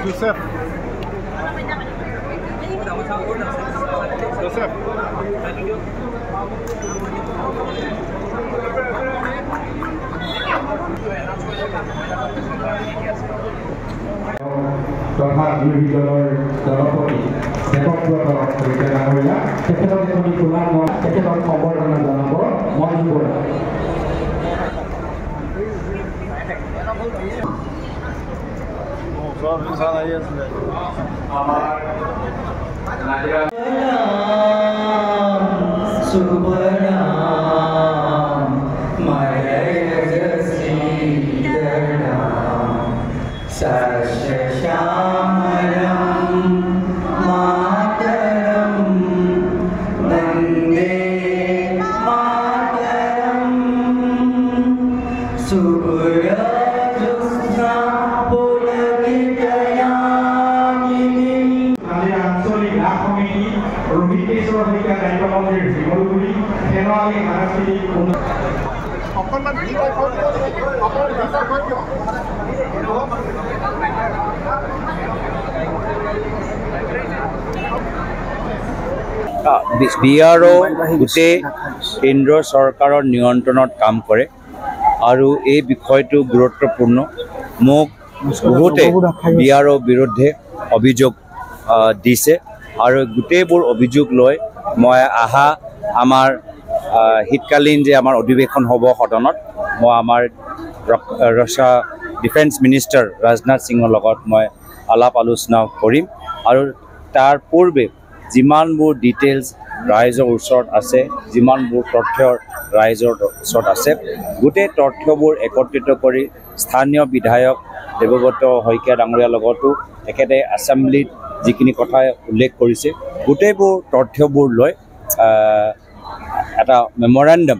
Joseph. তথা বিৰোধী দলৰ দলপতি দেৱব্ৰত শইকীয়া ডাঙৰীয়া তেখেতক এখনি খোলা তেখেতক সম্বৰ্ধনা জনাব মন বৰা। BRO গোটেই কেন্দ্ৰ চৰকাৰৰ নিয়ন্ত্ৰণত কাম কৰে আৰু এই বিষয়টো গুৰুত্বপূৰ্ণ। মোক বহুতে BRO বিৰুদ্ধে অভিযোগ দিছে আৰু গোটেইবোৰ অভিযোগ লৈ মই আমাৰ শীতকালীন যে আমাৰ অধিৱেশন হ'ব সদনত মই আমাৰ ৰক্ষা ডিফেন্স মিনিষ্টাৰ ৰাজনাথ সিঙৰ লগত মই আলাপ আলোচনা কৰিম আৰু তাৰ পূৰ্বে যিমানবোৰ ডিটেইলছ ৰাইজৰ ওচৰত আছে, যিমানবোৰ তথ্য ৰাইজৰ ওচৰত আছে, গোটেই তথ্যবোৰ একত্ৰিত কৰি স্থানীয় বিধায়ক দেৱব্ৰত শইকীয়া ডাঙৰীয়াৰ লগতো তেখেতে এছেম্বলিত যিখিনি কথা উল্লেখ কৰিছে গোটেইবোৰ তথ্যবোৰ লৈ এটা মেমৰেণ্ডাম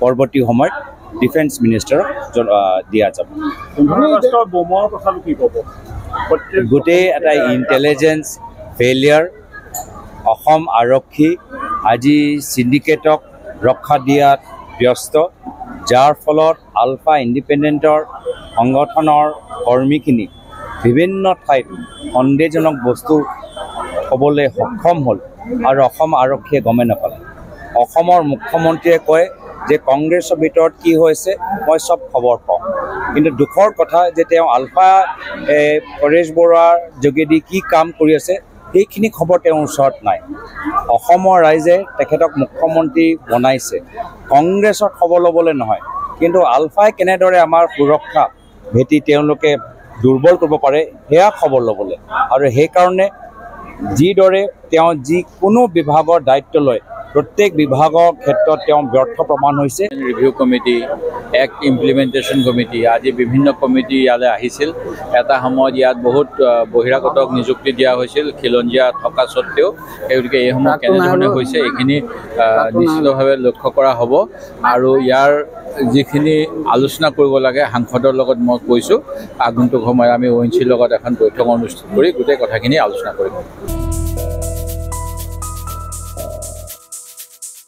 পৰৱৰ্তী সময়ত ডিফেন্স মিনিষ্টাৰক দিয়া যাব। গোটেই এটা ইণ্টেলিজেঞ্চ ফেইলিয়াৰ। অসম আৰক্ষী আজি চিণ্ডিকেটক ৰক্ষা দিয়াত ব্যস্ত, যাৰ ফলত আলফা ইণ্ডিপেণ্ডেণ্টৰ সংগঠনৰ কৰ্মীখিনি বিভিন্ন ঠাইত সন্দেহজনক বস্তু ক'বলৈ সক্ষম হ'ল আৰু অসম আৰক্ষীয়ে গমে নাপালে। অসমৰ মুখ্যমন্ত্ৰীয়ে কয় যে কংগ্ৰেছৰ ভিতৰত কি হৈছে মই চব খবৰ পাওঁ, কিন্তু দুখৰ কথা যে তেওঁ আলফা পৰেশ বৰুৱাৰ যোগেদি কি কাম কৰি আছে সেইখিনি খবৰ তেওঁৰ ওচৰত নাই। অসমৰ ৰাইজে তেখেতক মুখ্যমন্ত্ৰী বনাইছে কংগ্ৰেছৰ খবৰ ল'বলৈ নহয়, কিন্তু আলফাই কেনেদৰে আমাৰ সুৰক্ষা ভেটি তেওঁলোকে দুৰ্বল কৰিব পাৰে সেয়া খবৰ ল'বলৈ। আৰু সেইকাৰণে যিদৰে তেওঁ যিকোনো বিভাগৰ দায়িত্ব লয় প্ৰত্যেক বিভাগৰ ক্ষেত্ৰত তেওঁ ব্যৰ্থ প্ৰমাণ হৈছে। Review committee, act implementation committee আজি বিভিন্ন কমিটি ইয়ালৈ আহিছিল। এটা সময়ত ইয়াত বহুত বহিৰাগতক নিযুক্তি দিয়া হৈছিল খিলঞ্জীয়া থকা স্বত্বেও, গতিকে এইসমূহ কেনেধৰণে হৈছে এইখিনি নিশ্চিতভাৱে লক্ষ্য কৰা হ'ব আৰু ইয়াৰ যিখিনি আলোচনা কৰিব লাগে সাংসদৰ লগত মই কৈছোঁ আগন্তুক সময়ত আমি ONC লগত এখন বৈঠক অনুষ্ঠিত কৰি গোটেই কথাখিনি আলোচনা কৰিম।